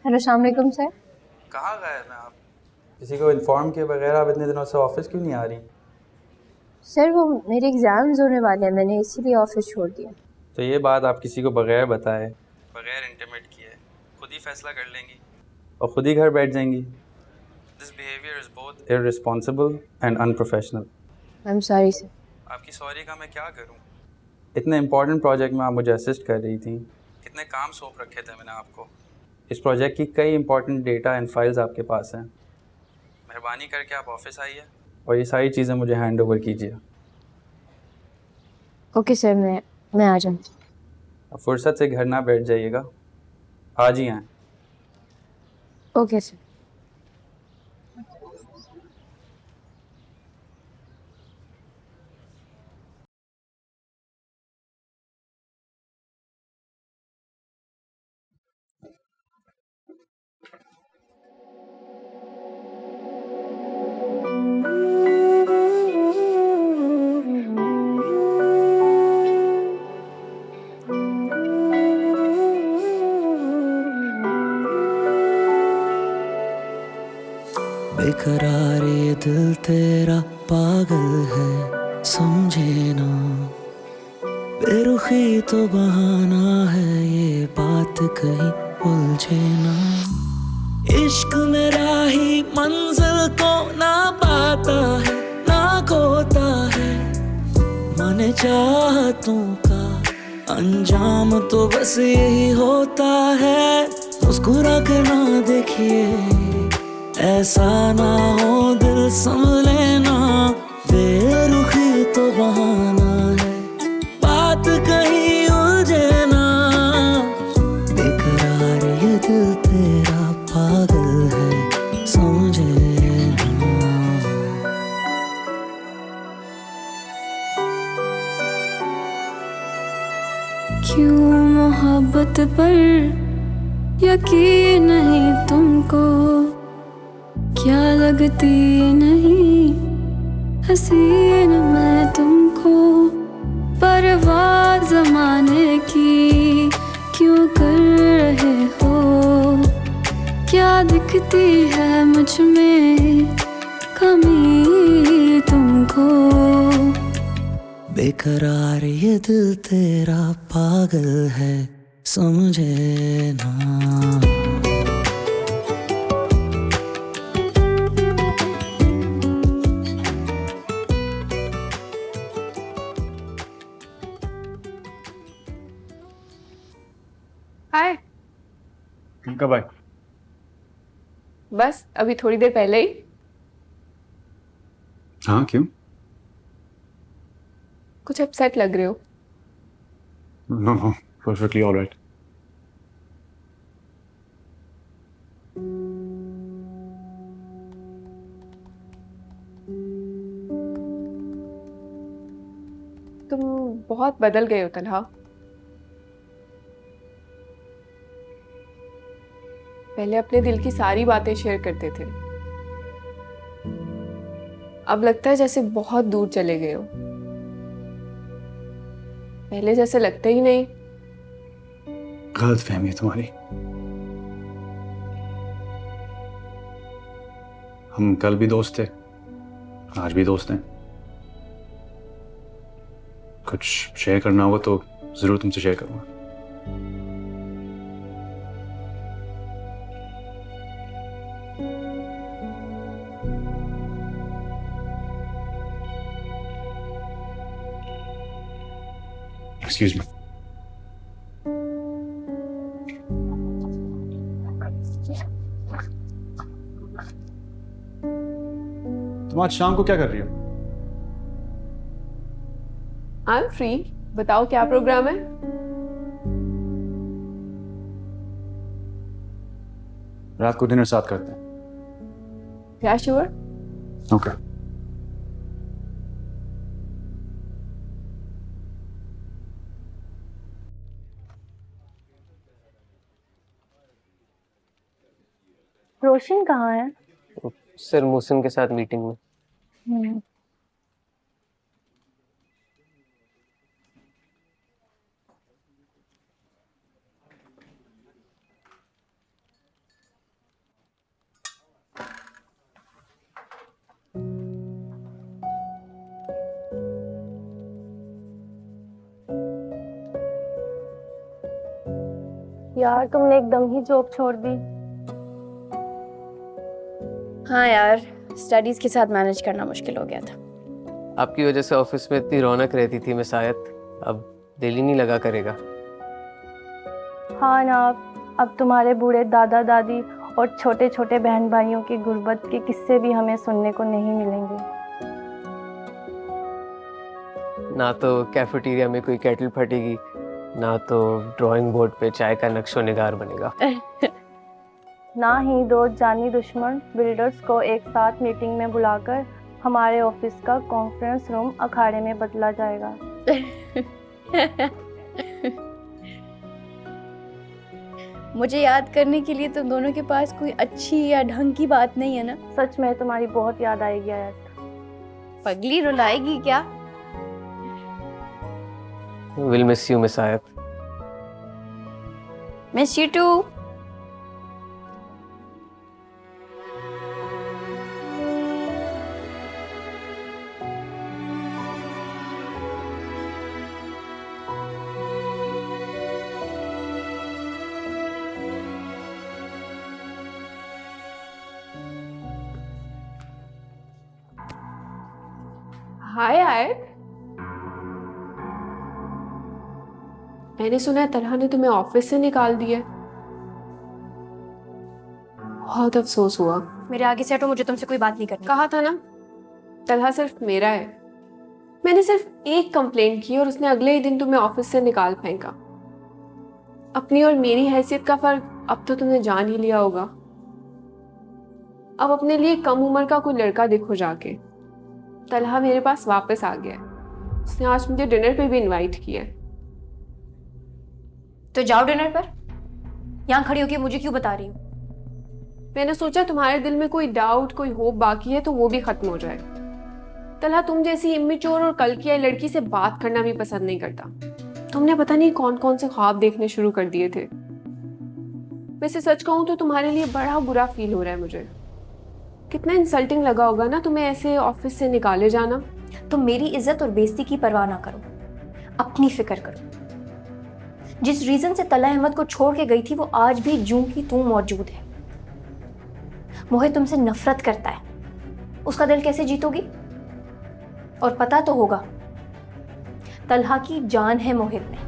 Hello, अस्सलाम वालेकुम sir. कहाँ गए हैं आप? किसी को इन्फॉर्म किए बगैर आप इतने दिनों से ऑफिस क्यों नहीं आ रही? सर वो मेरे एग्ज़ाम्स होने वाले हैं, मैंने इसीलिए ऑफिस छोड़ दिया। तो ये बात आप किसी को बगैर बताए, बगैर इंटीमेट किए खुद ही फैसला कर लेंगी और खुद ही घर बैठ जाएंगी। This behaviour is both irresponsible and unprofessional. I am sorry sir. आपकी सॉरी का मैं क्या करूं? इतने इंपॉर्टेंट प्रोजेक्ट में आप मुझे असिस्ट कर रही थी, कितने काम सौंप रखे थे मैंने आपको। इस प्रोजेक्ट की कई इंपॉर्टेंट डेटा एंड फाइल्स आपके पास हैं। मेहरबानी करके आप ऑफिस आइए और ये सारी चीज़ें मुझे हैंड ओवर कीजिए। ओके सर, मैं आ जाऊँ। अब फुर्सत से घर ना बैठ जाइएगा, आज ही आएँ। Okay sir. बेकरार ये दिल तेरा पागल है, समझे ना। बेरुखी तो बहाना है, ये बात कहीं उलझे ना। इश्क मेरा ही मंजिल को ना पाता है, ना खोता है। मन चाहतों का अंजाम तो बस यही होता है। मुस्कुरा के ना देखिए, ऐसा ना हो दिल संभले ना। बेरुखी तो बहाना है, बात कहीं उलझे ना। बेकरार ये दिल तेरा पागल है, समझे ना। क्यों मोहब्बत पर यकीन नहीं तुमको? क्या लगती नहीं हसीन मैं तुमको? परवाह ज़माने की क्यों कर रहे हो? क्या दिखती है मुझ में कमी तुमको? बेकरार ये दिल तेरा पागल है, समझे ना। हाय। कब आए? बस अभी थोड़ी देर पहले ही। हाँ, क्यों? कुछ अपसेट लग रहे हो। No no, perfectly alright. तुम बहुत बदल गए हो तन्हा। पहले अपने दिल की सारी बातें शेयर करते थे, अब लगता है जैसे बहुत दूर चले गए हो। पहले जैसे लगते ही नहीं। गलत फहमी है तुम्हारी। हम कल भी दोस्त थे, आज भी दोस्त हैं। कुछ शेयर करना होगा तो जरूर तुमसे शेयर करूंगा। Excuse me. तुम आज शाम को क्या कर रही हो? आई एम फ्री, बताओ क्या प्रोग्राम है। रात को डिनर साथ करते हैं। क्या श्योर? ओके। रोशन कहाँ है? सर मोहसिन के साथ मीटिंग में। हम्म। यार तुमने एकदम ही जॉब छोड़ दी। हाँ यार, स्टडीज के साथ मैनेज करना मुश्किल हो गया था। आपकी वजह से ऑफिस में इतनी रौनक रहती थी मैं शायद अब दिल ही नहीं लगा करेगा। हाँ ना, अब तुम्हारे बूढ़े दादा दादी और छोटे छोटे बहन भाइयों की गुर्बत के किस्से भी हमें सुनने को नहीं मिलेंगे। ना तो कैफेटेरिया में कोई केटल फटेगी, ना तो ड्राइंग बोर्ड पे चाय का नक्शो निगार बनेगा। ना ही दो जानी दुश्मन बिल्डर्स को एक साथ मीटिंग में बुलाकर हमारे ऑफिस का कॉन्फ्रेंस रूम अखाड़े में बदला जाएगा। मुझे याद करने के लिए तुम दोनों के पास कोई अच्छी या ढंग की बात नहीं है ना? सच में तुम्हारी बहुत याद आएगी आयत। पगली रुलाएगी क्या? Will miss you miss Ayat. Miss you too. Hi Ayat, मैंने सुना है तलहा ने तुम्हें ऑफिस से निकाल दिया। बहुत अफसोस हुआ। मेरे आगे से हटो, मुझे तुमसे कोई बात नहीं करनी। कहा था ना, तलहा सिर्फ मेरा है। मैंने सिर्फ एक कंप्लेंट की और उसने अगले ही दिन तुम्हें ऑफिस से निकाल फेंका। अपनी और मेरी हैसियत का फर्क अब तो तुमने जान ही लिया होगा। अब अपने लिए कम उम्र का कोई लड़का देखो जाके। तलहा मेरे पास वापस आ गया है। उसने आज मुझे डिनर पे भी इनवाइट किया है। तो जाओ डिनर पर। यहाँ खड़ी होकर मुझे क्यों बता रही हो? मैंने सोचा तुम्हारे दिल में कोई डाउट, कोई होप बाकी है तो वो भी खत्म हो जाए। तलहा तुम जैसी इमेच्योर और कल की आई लड़की से बात करना भी पसंद नहीं करता। तुमने पता नहीं कौन कौन से ख्वाब देखने शुरू कर दिए थे। वैसे सच कहूं तो तुम्हारे लिए बड़ा बुरा फील हो रहा है मुझे। कितना इंसल्टिंग लगा होगा ना तुम्हें ऐसे ऑफिस से निकाले जाना। तुम मेरी इज्जत और बेइज्जती की परवाह ना करो, अपनी फिक्र करो। जिस रीजन से तलहा अहमद को छोड़ के गई थी वो आज भी जूं की तूं मौजूद है। मोहित तुमसे नफरत करता है, उसका दिल कैसे जीतोगी? और पता तो होगा तलहा की जान है मोहित में।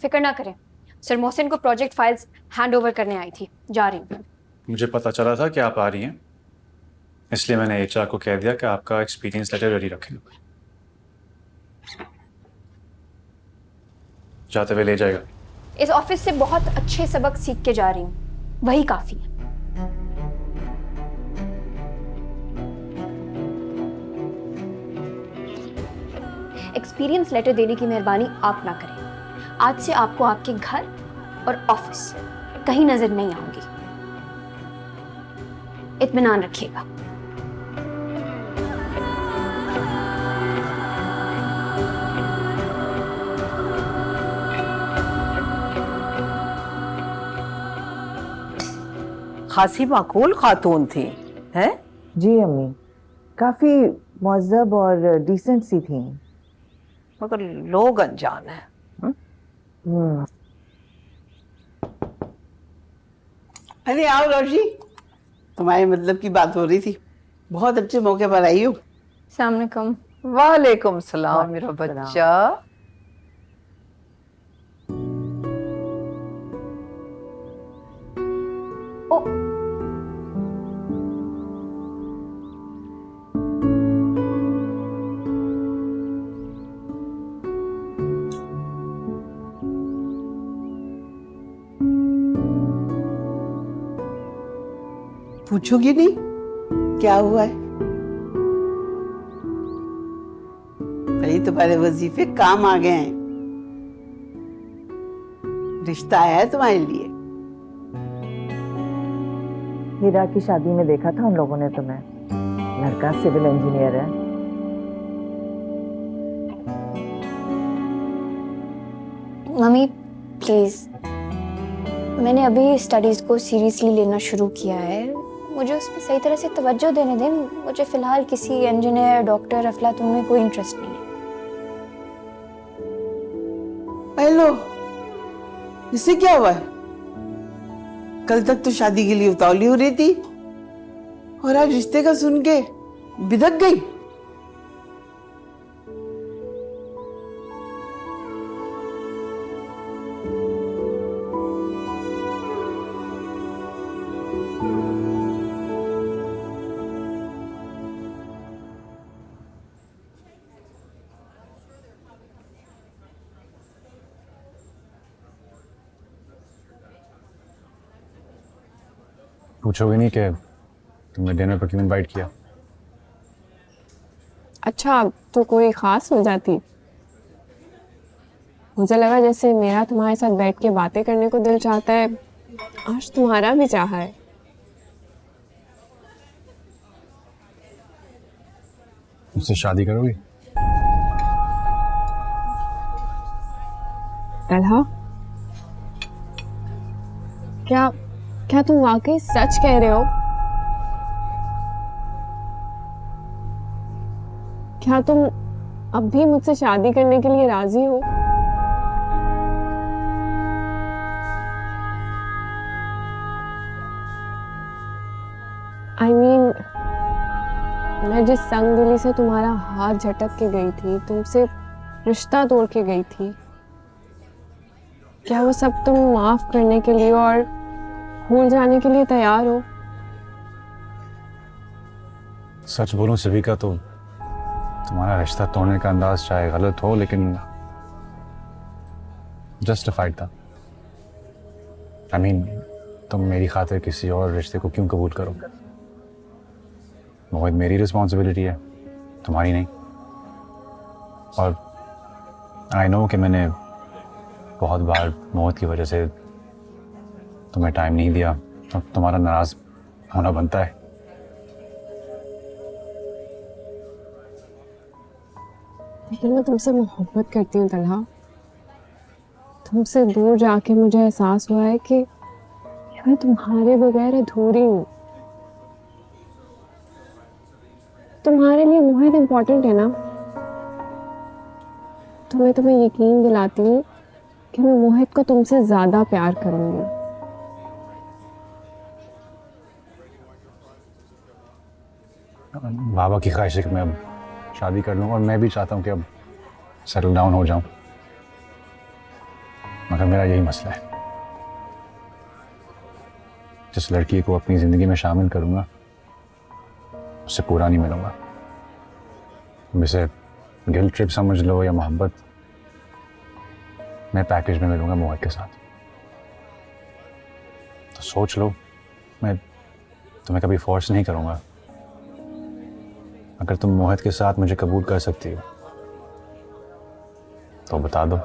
फिक्र ना करें, सर मोहसिन को प्रोजेक्ट फाइल्स हैंड ओवर करने आई थी, जा रही हूँ। मुझे पता चला था कि आप आ रही हैं, इसलिए मैंने एचआर को कह दिया कि आपका एक्सपीरियंस लेटर रेडी रखें। जाते हुए ले जाएगा। इस ऑफिस से बहुत अच्छे सबक सीख के जा रही हूँ, वही काफी है। एक्सपीरियंस लेटर देने की मेहरबानी आप ना करें। आज से आपको आपके घर और ऑफिस कहीं नजर नहीं आऊंगी, इत्मीनान रखिएगा। खासी माकूल खातून थी, हैं? जी अम्मी, काफी मुहज़्ज़ब और डिसेंट सी थी, मगर लोग अनजान है। अरे आओ रोशी, तुम्हारे मतलब की बात हो रही थी। बहुत अच्छे मौके पर आई हो। अस्सलाम वालेकुम। वालेकुम सलाम मेरा बच्चा। पूछोगी नहीं क्या हुआ है? भाई तुम्हारे वजीफे काम आ गए हैं। रिश्ता आया है तुम्हारे लिए। हीरा की शादी में देखा था उन लोगों ने तुम्हें। लड़का सिविल इंजीनियर है। मम्मी प्लीज़, मैंने अभी स्टडीज़ को सीरियसली लेना शुरू किया है। मुझे उस पर सही तरह से तवज्जो देने दें। मुझे फ़िलहाल किसी इंजीनियर, डॉक्टर, अफलातून में कोई इंटरेस्ट नहीं है। हेलो, इससे क्या हुआ है? कल तक तो शादी के लिए उतावली हो रही थी और आज रिश्ते का सुन के बिदक गई। पूछोगे नहीं कि तुमने डिनर पर क्यों इनवाइट किया? अच्छा, तो कोई खास हो जाती? मुझे लगा जैसे मेरा तुम्हारे साथ बैठ के बातें करने को दिल चाहता है, आज तुम्हारा भी चाहा है। मुझसे शादी करोगी? तलहा, क्या क्या तुम वाकई सच कह रहे हो? क्या तुम अब भी मुझसे शादी करने के लिए राजी हो? I mean, मैं जिस संगदिली से तुम्हारा हाथ झटक के गई थी, तुमसे रिश्ता तोड़ के गई थी, क्या वो सब तुम माफ करने के लिए और भूल जाने के लिए तैयार हो? सच बोलूं सविका, तो तुम्हारा रिश्ता तोड़ने का अंदाज चाहे गलत हो लेकिन जस्टिफाइड था। I mean, तुम मेरी खातिर किसी और रिश्ते को क्यों कबूल करो? मोहित मेरी रिस्पॉन्सिबिलिटी है, तुम्हारी नहीं। और आई नो कि मैंने बहुत बार मोहित की वजह से तुम्हें टाइम नहीं दिया, तो तुम्हारा नाराज होना बनता है। लेकिन मैं तुमसे मोहब्बत करती हूँ तलहा। तुमसे दूर जाके मुझे एहसास हुआ है कि मैं तुम्हारे बगैर अधूरी हूँ। तुम्हारे लिए मोहित इम्पोर्टेंट है ना? तो मैं तुम्हें यकीन दिलाती हूँ कि मैं मोहित को तुमसे ज्यादा प्यार करूंगी। बाबा की ख्वाहिश है कि मैं अब शादी कर लूँ और मैं भी चाहता हूँ कि अब सेटल डाउन हो जाऊँ, मगर मेरा यही मसला है। जिस लड़की को अपनी ज़िंदगी में शामिल करूँगा उससे पूरा नहीं मिलूँगा। इसे गिल्ट ट्रिप समझ लो या मोहब्बत, मैं पैकेज में मिलूँगा मोहित के साथ। तो सोच लो, मैं तुम्हें कभी फोर्स नहीं करूँगा। अगर तुम मोहित के साथ मुझे कबूल कर सकती हो तो बता दो।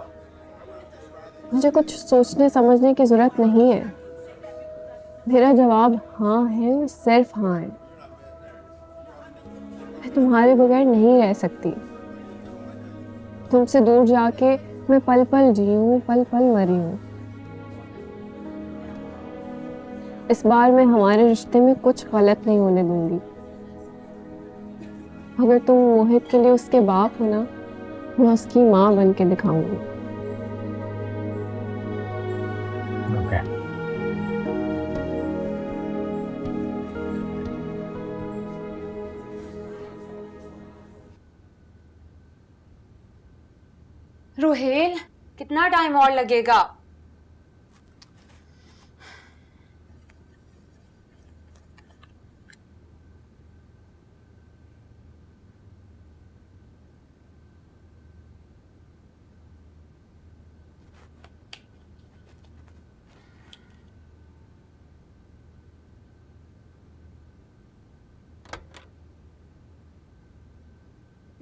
मुझे कुछ सोचने समझने की जरूरत नहीं है। मेरा जवाब हाँ है और सिर्फ हाँ है। मैं तुम्हारे बगैर नहीं रह सकती। तुमसे दूर जाके मैं पल पल जी हूँ, पल पल मरी हूँ। इस बार मैं हमारे रिश्ते में कुछ गलत नहीं होने दूंगी। अगर तुम मोहित के लिए उसके बाप हो ना, मैं उसकी माँ बन के दिखाऊंगी। ओके। रोहेल, कितना टाइम और लगेगा?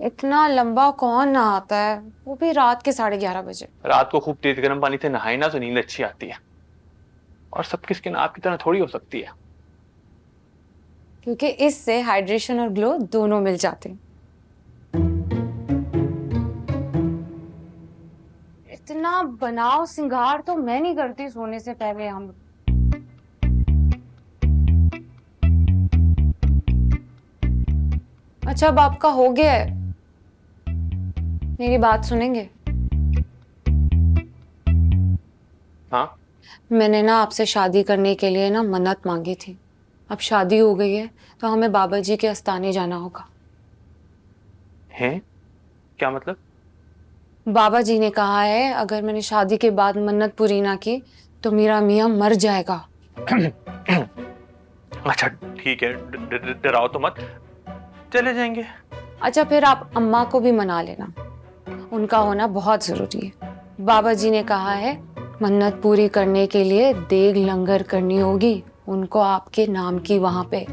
इतना लंबा कौन नहाता है, वो भी रात के 11:30 बजे। रात को खूब तेज गर्म पानी से नहाए ना तो नींद अच्छी आती है, और सबकी स्किन आपकी तरह थोड़ी हो सकती है। क्योंकि इससे हाइड्रेशन और ग्लो दोनों मिल जाते हैं। इतना बनाव सिंगार तो मैं नहीं करती सोने से पहले। हम अच्छा, अब आपका हो गया है, मेरी बात सुनेंगे? हाँ, मैंने ना आपसे शादी करने के लिए ना मन्नत मांगी थी। अब शादी हो गई है तो हमें बाबा जी के आस्थाने जाना होगा। हैं? क्या मतलब? बाबा जी ने कहा है अगर मैंने शादी के बाद मन्नत पूरी ना की तो मेरा मियाँ मर जाएगा। अच्छा ठीक है, डराओ तो मत, चले जाएंगे। अच्छा, फिर आप अम्मा को भी मना लेना, उनका होना बहुत जरूरी है। बाबा जी ने कहा है मन्नत पूरी करने के लिए देग लंगर करनी होगी उनको आपके नाम की वहां पे।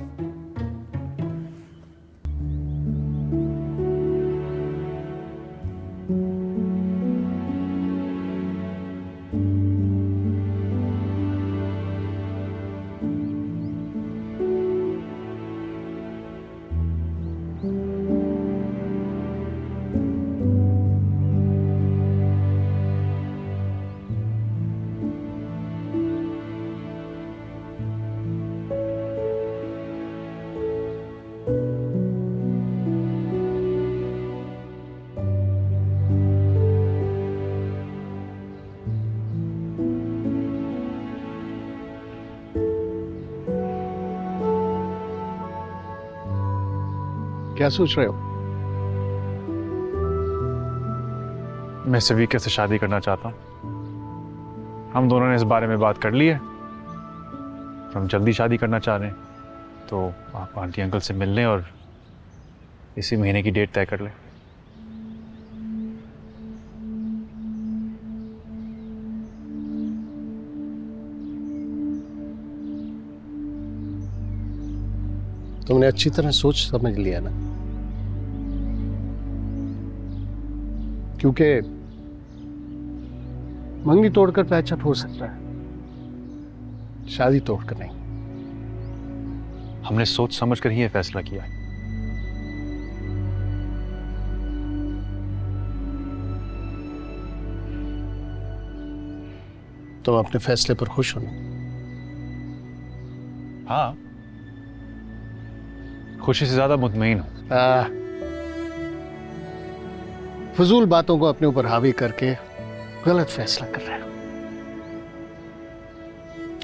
क्या सोच रहे हो? मैं सवीका से शादी करना चाहता हूँ। हम दोनों ने इस बारे में बात कर ली है, हम जल्दी शादी करना चाह रहे हैं, तो आप आंटी अंकल से मिल लें और इसी महीने की डेट तय कर लें। तुमने अच्छी तरह सोच समझ लिया ना? क्योंकि मंगनी तोड़कर पैचअप हो सकता है, शादी तोड़कर नहीं। हमने सोच समझ कर ही ये फैसला किया है। तुम अपने फैसले पर खुश हो ना? हाँ, खुशी से ज्यादा मुतमईन हूं। फजूल बातों को अपने ऊपर हावी करके गलत फैसला कर रहे हो।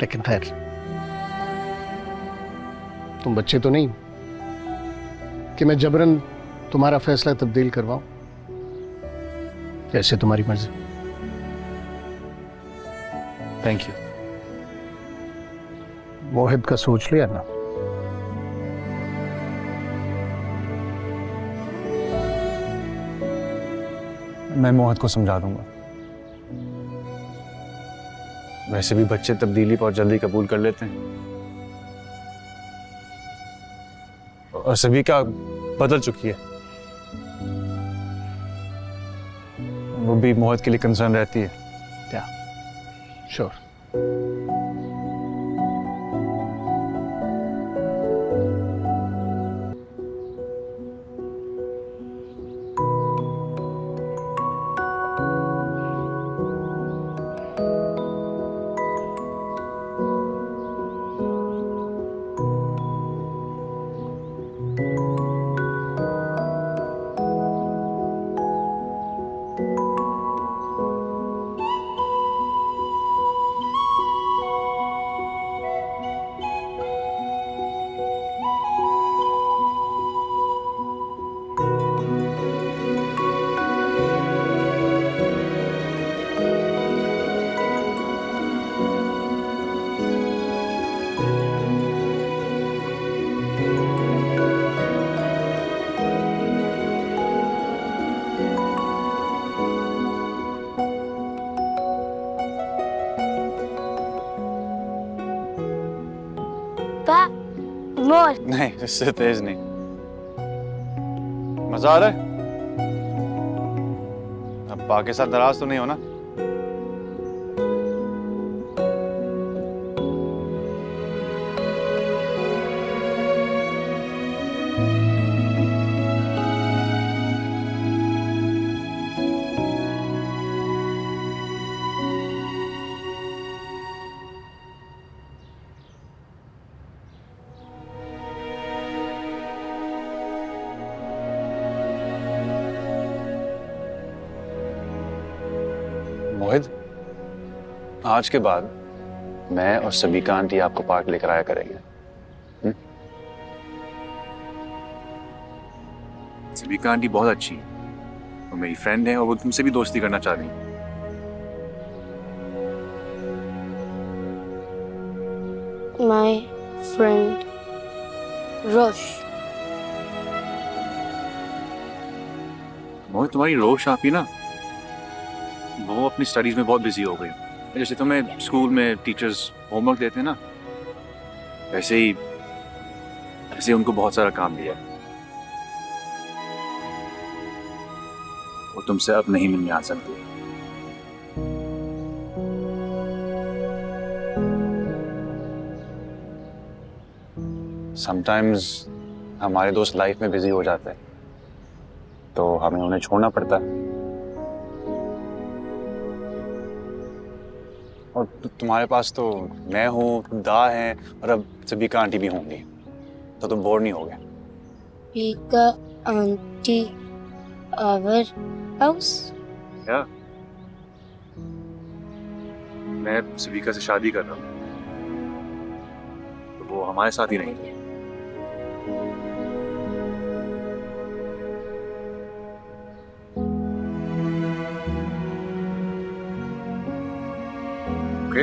लेकिन खैर, तुम बच्चे तो नहीं कि मैं जबरन तुम्हारा फैसला तब्दील करवाऊं। जैसे तुम्हारी मर्जी। Thank you. मोहित का सोच लिया ना? मैं मोहित को समझा दूंगा। वैसे भी बच्चे तब्दीली बहुत जल्दी कबूल कर लेते हैं, और सभी का बदल चुकी है। वो भी मोहित के लिए कंसर्न रहती है। क्या? श्योर। नहीं, इससे तेज नहीं। मजा आ रहा है? पाक के साथ नाराज तो नहीं हो ना? मोहित, आज के बाद मैं और सबीका आंटी आपको पार्क लेकर आया करेंगे। सबीका आंटी बहुत अच्छी है, वो मेरी फ्रेंड है और वो तुमसे भी दोस्ती करना चाह रही है। My friend रोश। मोहित, तुम्हारी रोश आपी ना, वो अपनी स्टडीज में बहुत बिजी हो गई। जैसे तुम्हें स्कूल में टीचर्स होमवर्क देते हैं ना, वैसे ही उनको बहुत सारा काम दिया है। वो तुमसे अब नहीं मिलने आ सकती। समटाइम्स हमारे दोस्त लाइफ में बिजी हो जाते हैं, तो हमें उन्हें छोड़ना पड़ता है। और तुम्हारे पास तो मैं हूँ, दा है, और अब सबीका आंटी भी होंगी, तो तुम बोर नहीं होगे। सबीका आंटी आवर हाउस? क्या? मैं सबीका से शादी कर रहा हूँ, तो वो हमारे साथ ही रहेंगे। ओके?